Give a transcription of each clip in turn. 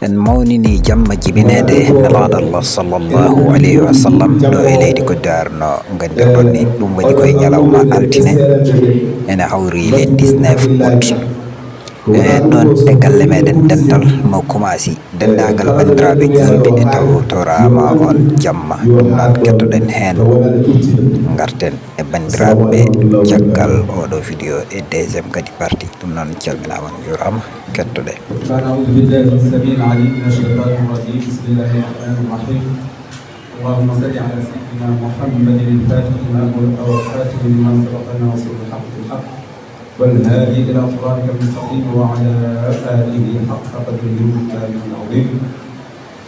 en mawnini jamma jibinede nelaɗo allah sallllahu alayhi wa sallam ɗo e leydi Côte d'Ivoire no gandirɗon ni ɗum woni koye ñalawma altine ene hawri le 19 août ɗon e galle meɗen dental mo commenci dendagal bandiraɓe julɓe e tawtorama on jamma ɗum noon kettoɗen hen garten e bandiraɓe ɓe caggal oɗo vidéo e deuxiéme kadi partie ɗum noon calminama jurama kettoɗe. اللهم صل على سيدنا محمد الفاتح لما أغلق والخاتم لما سبق ناصر الحق بالحق والهادي إلى صراطك المستقيم وعلى آله حق قدره ومقداره العظيم.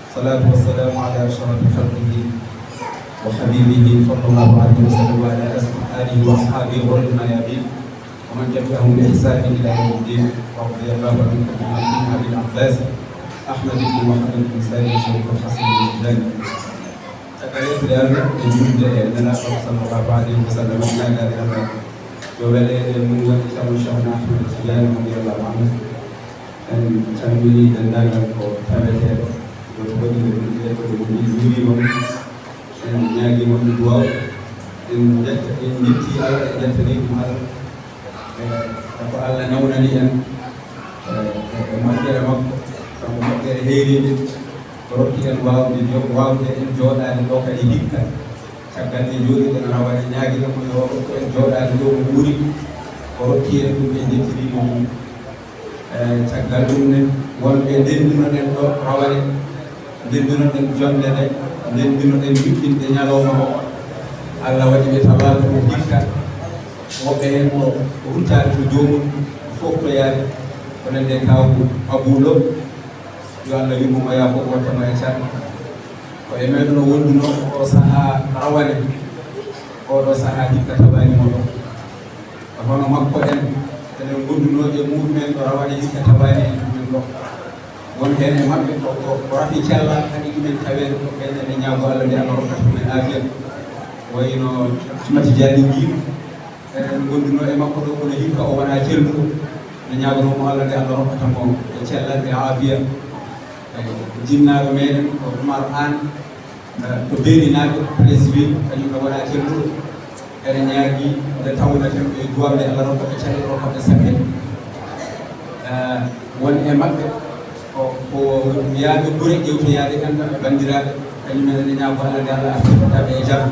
الصلاة والسلام على أشرف خلقه وحبيبه صلى الله عليه وسلم وعلى آله وأصحابه غر الميامين ومن تبعهم بإحسان إلى يوم الدين. رضي الله عنكم عن أبي العباس أحمد بن محمد بن سالم الشيخ الحسن الجلاني. تكلمت لأنا الجود لنا صلى الله عليه وسلم ما لا يرى وبلغ من وقت شهر أحمد الجلاني رضي الله عنه أن تنوي دندانا وتابعه وتبدل الوجود أن ناجي ونبوا إن جتي على جتني مال فقال نونا لي أن مكة مكة هيري rokki en wawde en jooɗade ɗo kadi hikka caggal nde jooɗiɗen rawane ñaaguino mo yo rokku en jooɗade ɗo mo ɓuuri o rokki en ɗum ɓe jettirimo mum caggal ɗum ne wonɓe ndendinoɗen ɗo rawane ndendinoɗen jonde ɗe ndendinoɗen juɓɓinɗe ñalawma o Allah waɗi ɓe tabaka mo hikka woɓɓe hen o ruttade to jomum fof to yaade kono nde kawko Aboulo yo Allah yummo ya fof wattamo e can o e meɗuno wonduno o saaha rawane oɗo saaha hikka tabanimo ɗo hono makko en enen gonduno e muɗumen ɗo rawane hikka tabani en ɗumen ɗo won hen e mabɓe ko rafi cellal kadi ɗumen tawede ko ɓen ene ñaago Allah nde Allah rokkata ɗumen afiya wayno Mati Diani jiiɗo enen gonduno e makko ɗo kono hikka o wona celluɗo ne ñagonomo Allah nde Allah rokkata mo e cellal e afiya jinnaɓe meɗen ko Oumar Anne ko beelinaɓe président kañum ne waɗa celluɗo ene ñaagui nde tawnaten ɓe duwamde Allah rokkata cellal rokkata sappe won e mabɓe ko yaaɓe ɓuure ƴewtoyade enɗam e bandiraɓe kañum ene ñaago Allah nde Allah artitaɓe e jaam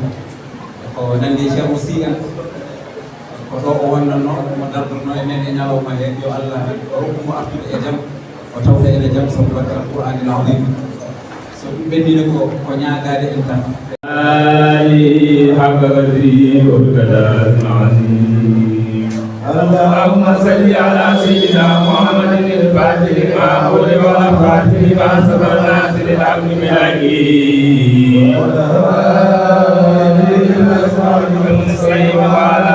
ko nande ceerno si en ko ɗo o wonnanno mo dardorno e men e ñalawma he yo Allah rokkumo artude e jaam o tawta ene jaam sabu barka alqur'an al-azim so ɗum ɓennine ko ñaagade en tan حق قدره وبقدر العظيم اللهم صل على سيدنا محمد الفاتح لما أغلق والخاتم لما سبق ناصر الحق بالحق المستقيم وعلى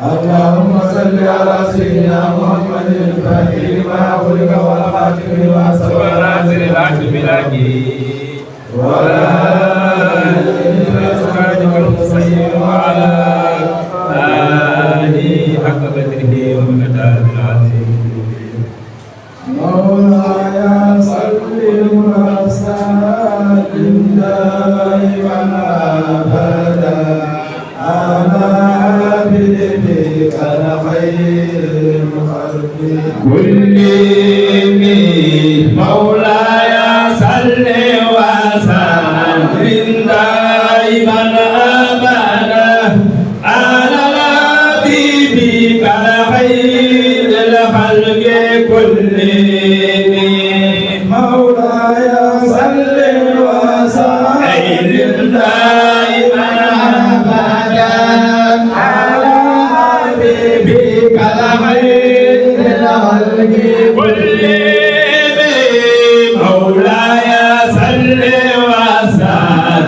اللهم صل على سيدنا محمد الفاتح لما أغلق والخاتم لما سبق ناصر الحق بالحق وعلى آله المستقيم وعلى آله حق قدره ومقداره العظيم مولاي صل وسلم دائما أبدا على حبيبك خير الخلق كلهم مولاي صل وسلم دائما ابدا على حبيبك خير الخلق كلهم مولاي صل وسلم دائما ابدا على حبيبك خير الخلق كلهم مولاي صل وسلم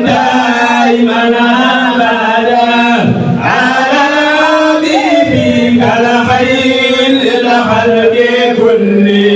دائما ابدا على حبيبك خير الخلق كلهم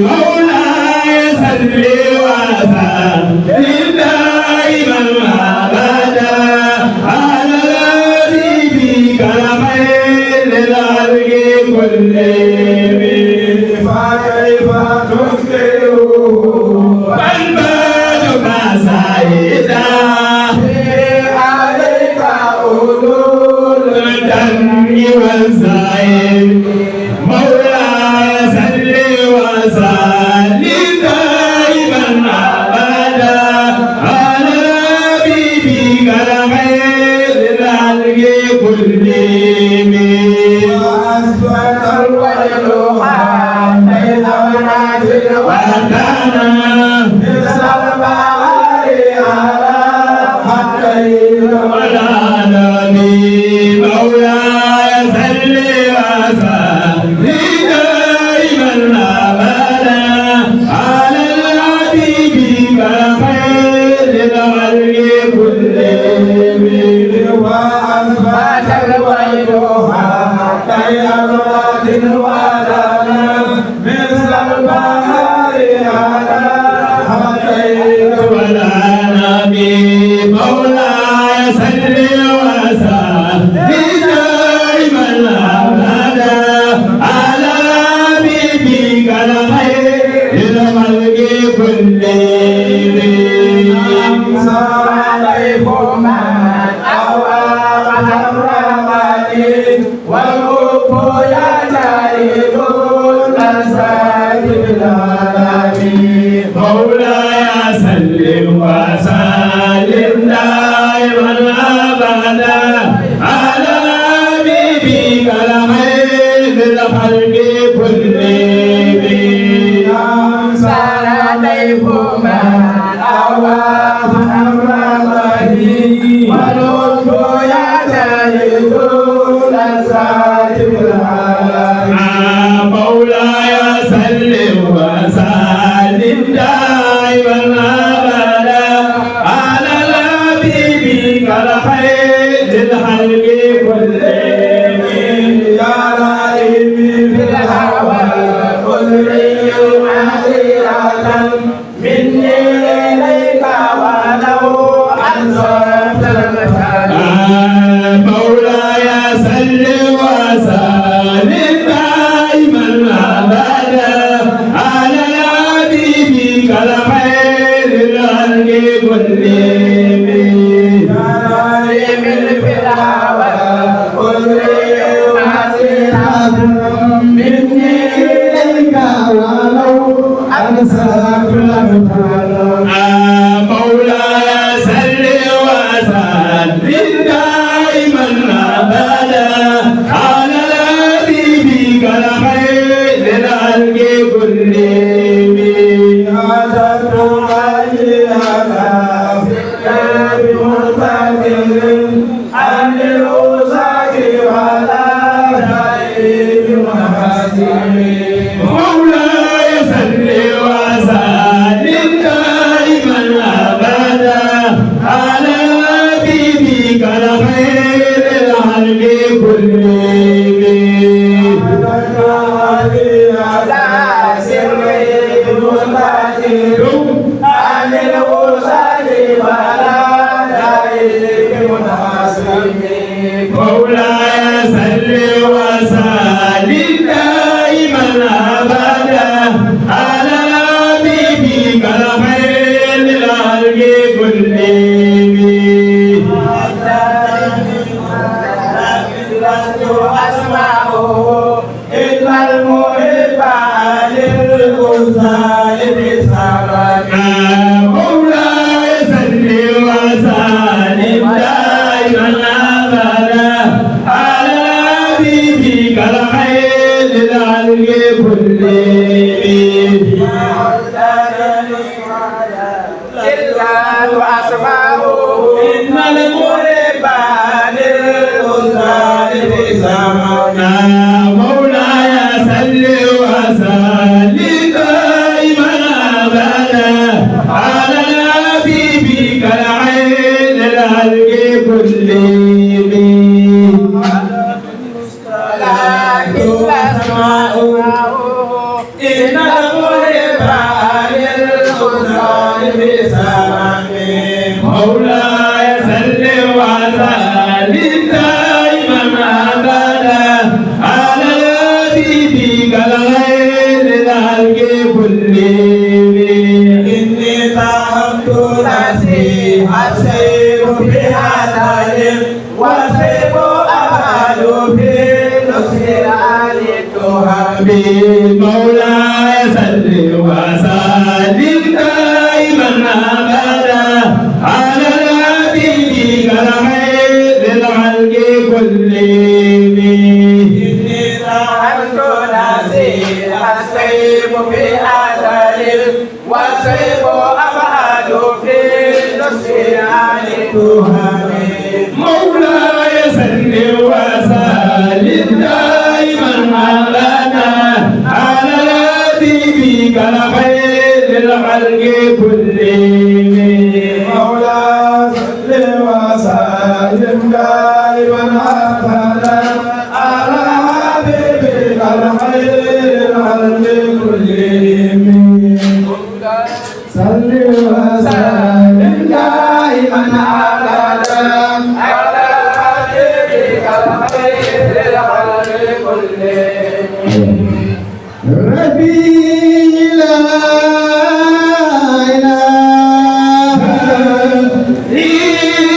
مولاي Say القديم في آثار والسيف أبعد في نصف عن التهم مولاي صل وسلم دائما على الذي خير الخلق كلهم مولاي صل وسلم دائما على حبيبك الخير الخلق كلهم صل وسلم دائما على حبيبك الخير الخلق كلهم ربي لا إله إلا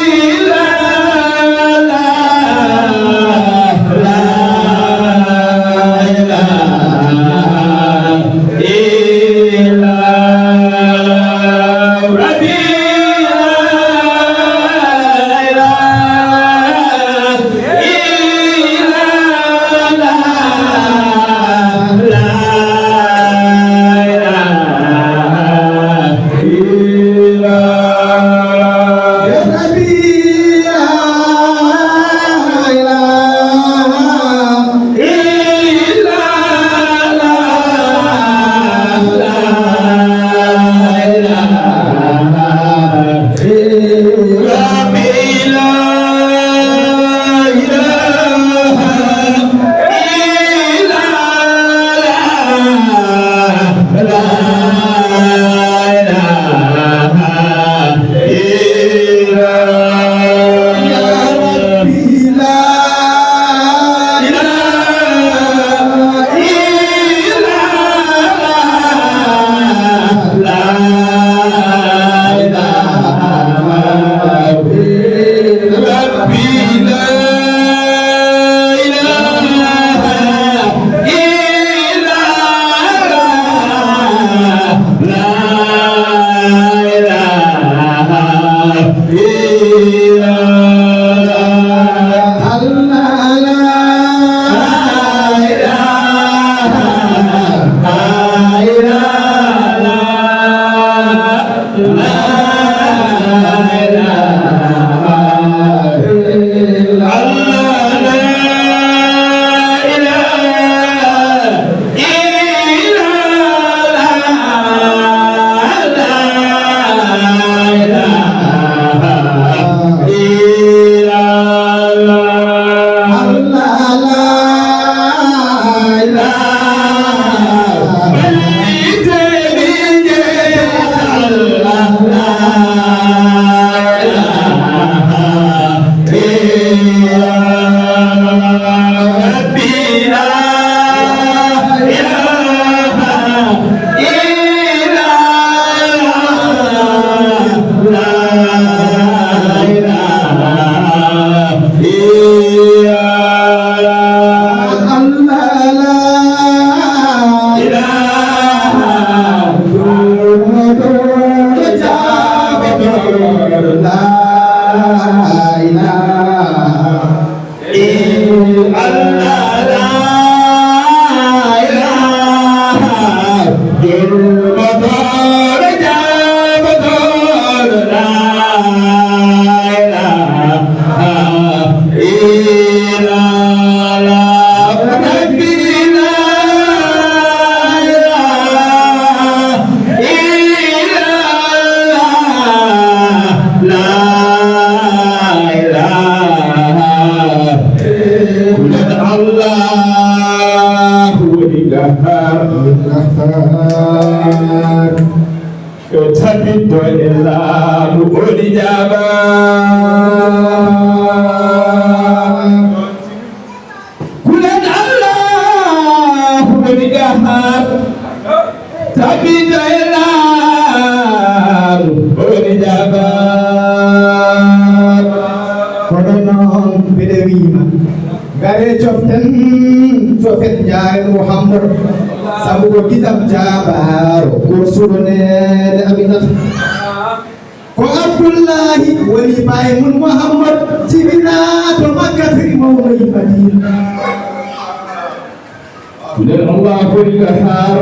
nden Allah foti ka haar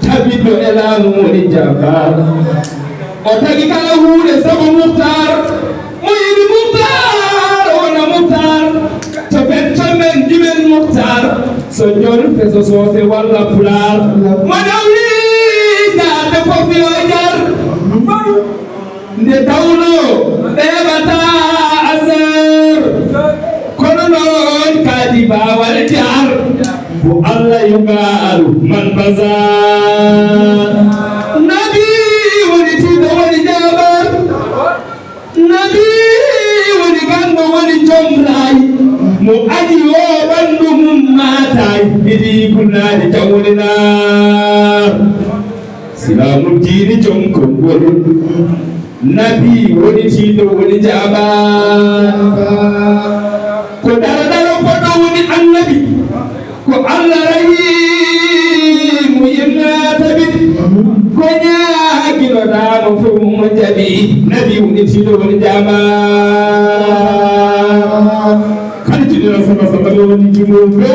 tabiɗɗo e laamu woni jabbar o tagi kala huunde sabu muftar mo yiɗi muftar wona muftar to ɓen men jimen muftar so jol feso soose walla pular mo dawli jaade fof yo jar nde tawno ɓeɓata asar kono noon kadi bawal jar ko Allah yugaru man bazar nabi woni tiɗo woni jabar nabi woni ganɗo woni jomray mo aji o ɓandu mum matay ɗiɗi kunnade jawolina silamu diini jom kongol nabi woni tiɗo woni jabar ko daradaro koɗo woni annabi ko Allah rahimu yimnataɓi ko ñaguinoɗamo fof mo jaɓi nabi woni tiɗo woni jama kala jiɗino sama sama woni jumum ɓe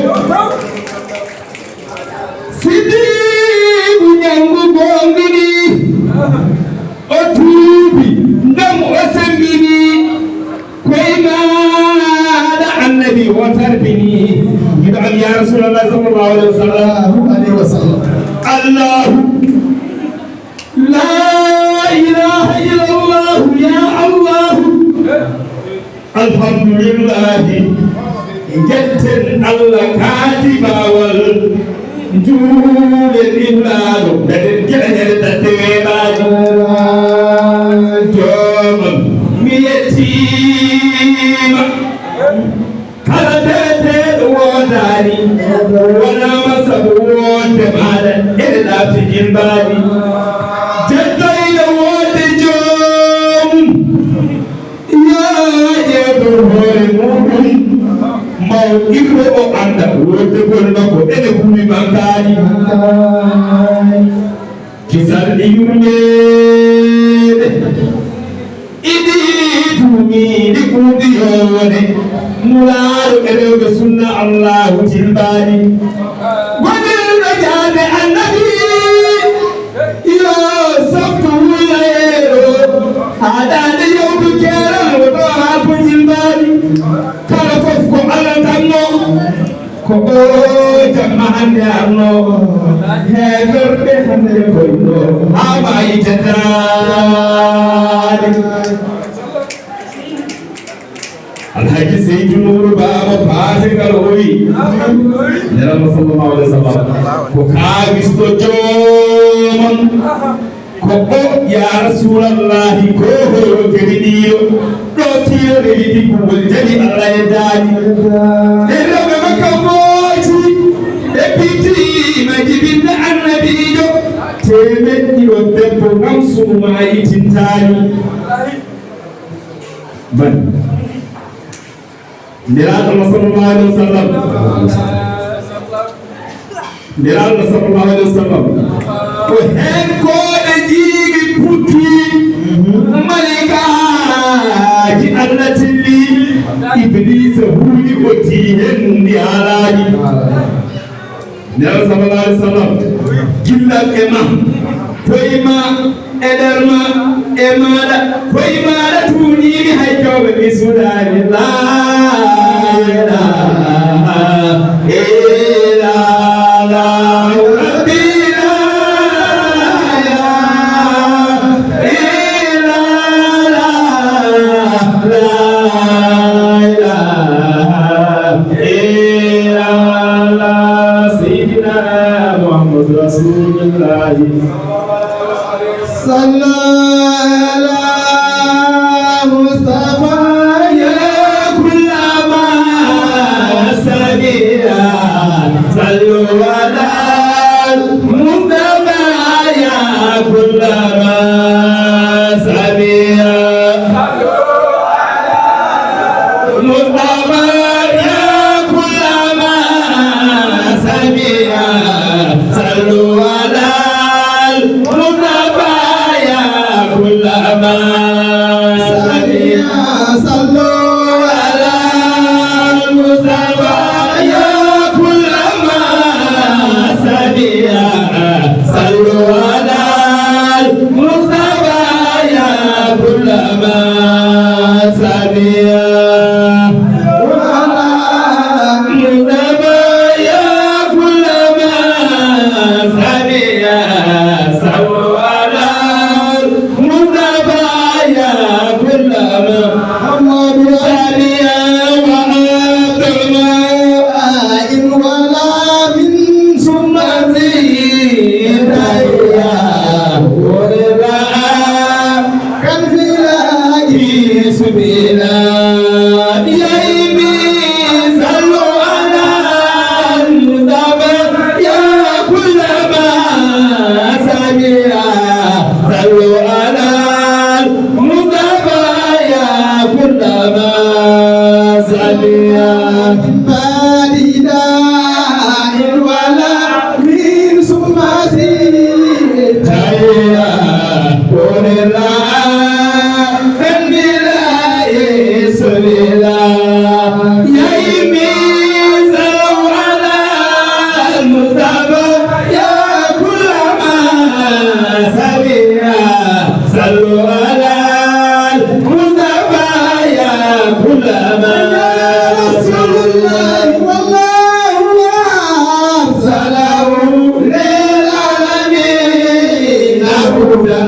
sidibu ñangu gongini o tuubi ndam o sembini koye maɗa annabi o tarbini yiɗo am ya rasulallah sallallahu alaihi wa sallam allahu la ilaha illallah ya allah alhamdulillahi jetten allah kaati bawal juulen illaɗo daden jeɗañere tadde weeɓaji jomam mi yettima kala deteɗo wodani wonama sabu wonde maɗa ene ɗafti jilbaɗi jeddoyɗo wonde jomum yaƴeɗo hoore muɗum maw irre o anda wonde gol makko ene humi mankani kisal ɗi yurmeɗe iɗi tumiɗi ɓuuɗi yowone nulaaɗo e rewɓe sunna allahu tilbaani gonirɗo jaade annabi yo softu wulayeɗo haɗade yewtu keeral woto haa ko jilbaani kala fof ko allah tanno ko o jamma hannde arno heeferɓe hannde koyno haa maayi teddaade alhaji seydou nouru baba pategal oyi nerama sallallahu alaihi wasallam ko kawisto jomon ko o ya rasulallahi ko horo keɗiɗiyo ɗo tiyore yiɗi ko woni jaɓi allah e daani e rewɓe makka mooti e pitima jibinde annabijo temeɗɗiɗo debbo ngam sumayi tintani bani niraɗo sallallahu alaihi wasallam niraɗo sallallahu alaihi wasallam ko hen koɗe jiiɓi putti malikaji allah tilli iblisa huuɗi ɓotti hen mum ndi haalaji niraɗo sallallahu alaihi wasallam gillaɓe ma koyma e nder ma e maɗa koye maɗa tuuniimi hay jawɓe mi suɗaani la ilaha illallah rabbi la ilaha illallah la ilaha illallah sayyidina muhammad rasulullah صلى على مصطفى يا كل ما سمع صلوا على مصطفى يا كل ما سمع مصطفى يا كل ما سمع صلوا على كل ما سمع صلوا على المصطفى يا كل ما صلوا على المصطفى يا كل محمد ساليا وأكرما إن ولا من ثم زيدا ورضا كان في لاجي سبيلا يا إيمي صلوا على المصطفى يا كل ما سمع صلوا على المصطفى يا كل ما سمع صلوا على المصطفى يا كل ما رسول الله والله سلام للعالمين هدى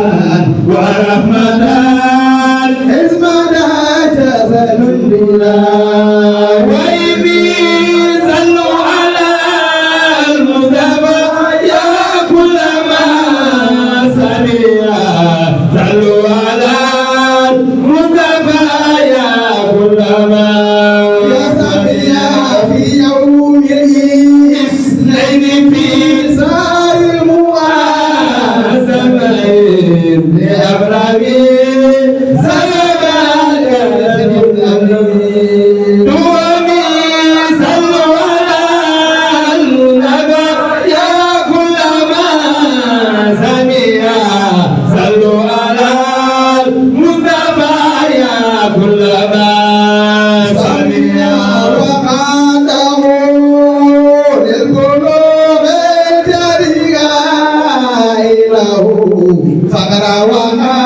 ورحمة اسمنا جزل بلا ويبي صلوا على المصطفى يا كل ما سمع صلوا على المصطفى يا كل ما سمع في يوم الاثنين في سار المواسمة لأبرامي سلام دوامي صلوا على المصطفى يا كل ما سمع صلوا على المصطفى يا كل ما سمع وقاده للقلوب الجريئة له فقر وما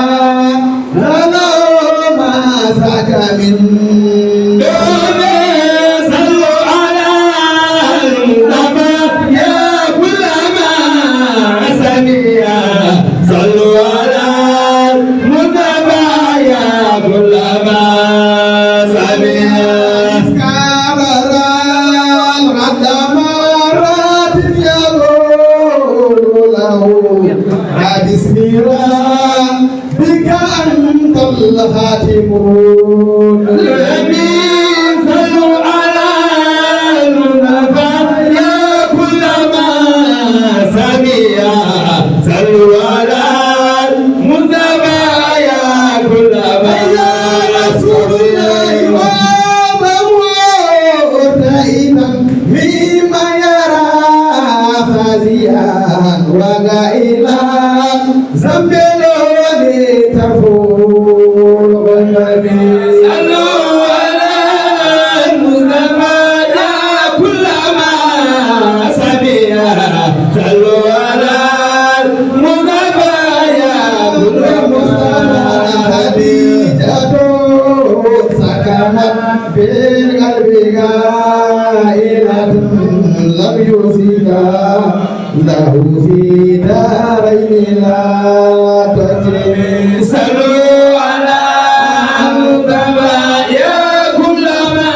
لنا ما ساك من دونه صلوا على المصطفى يا كل ما سمع صلوا على المصطفى يا كل ما سمع مرات يقول له بسم ربك أنت الخاتم الأمين صلوا على المصطفى يا كل ما سمع صلوا على المصطفى يا كل ما رسول الله وموتئنا مما يرى فازيا وغائلا زمبلوني تفور والنبي صلوا على المصطفى يا كل ما سمع صلوا على المصطفى يا كل خديجة سكنت بالقلب غائلة لم يصيبها له في دارين لا تجري صلوا على المصطفى يا كل ما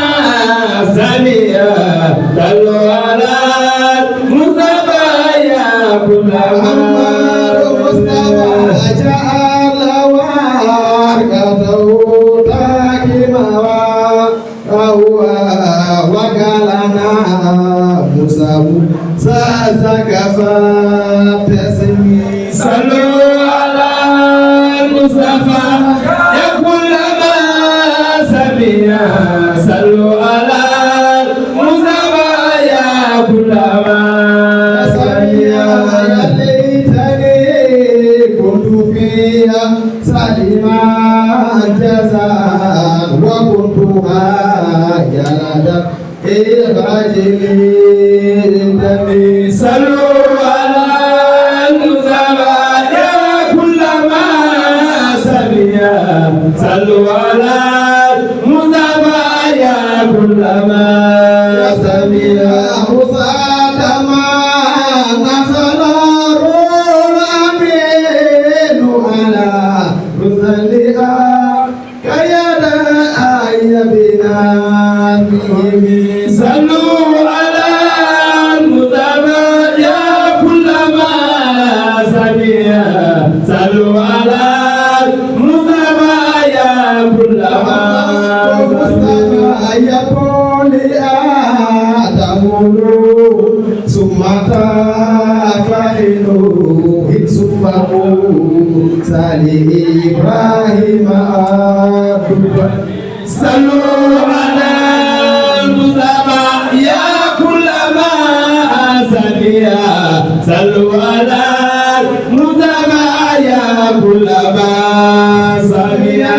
سمع صلوا على المصطفى يا كل ما مصطفى جعل ورقته تاكما وقالنا موسى سازكفات تسمي صلوا على المصطفى يا كل ما سمع صلوا على المصطفى يا كل ما سمع يا ليتني كنت فيها سليما جزاء وكنت هاجرة إبراجيل صلوا على المصطفى يا كل ما سمع صلوا على المصطفى يا كل ما سمع وصاد ما نزل الأمين صلوا على المصطفى يا كل ما يقول آدم ثم تفعلوا ثم سالي إبراهيم صلوا على المصطفى يا كل ما سميا صلوا على المصطفى يا كل ما سميا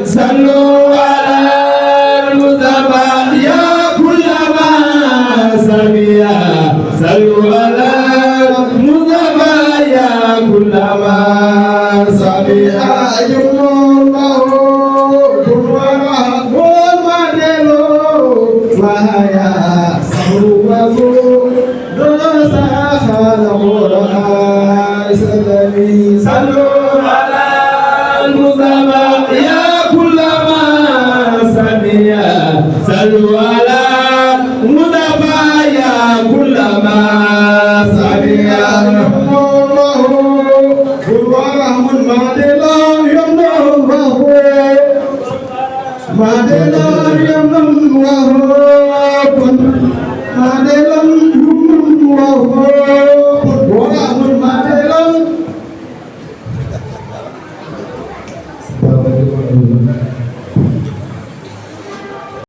صلوا على المصطفى يا كل ما سميا صلوا على المصطفى يا كل ما سميا صلوا على المصطفى يا كل ما سميا صلوا على المصطفى يا كل ما سميا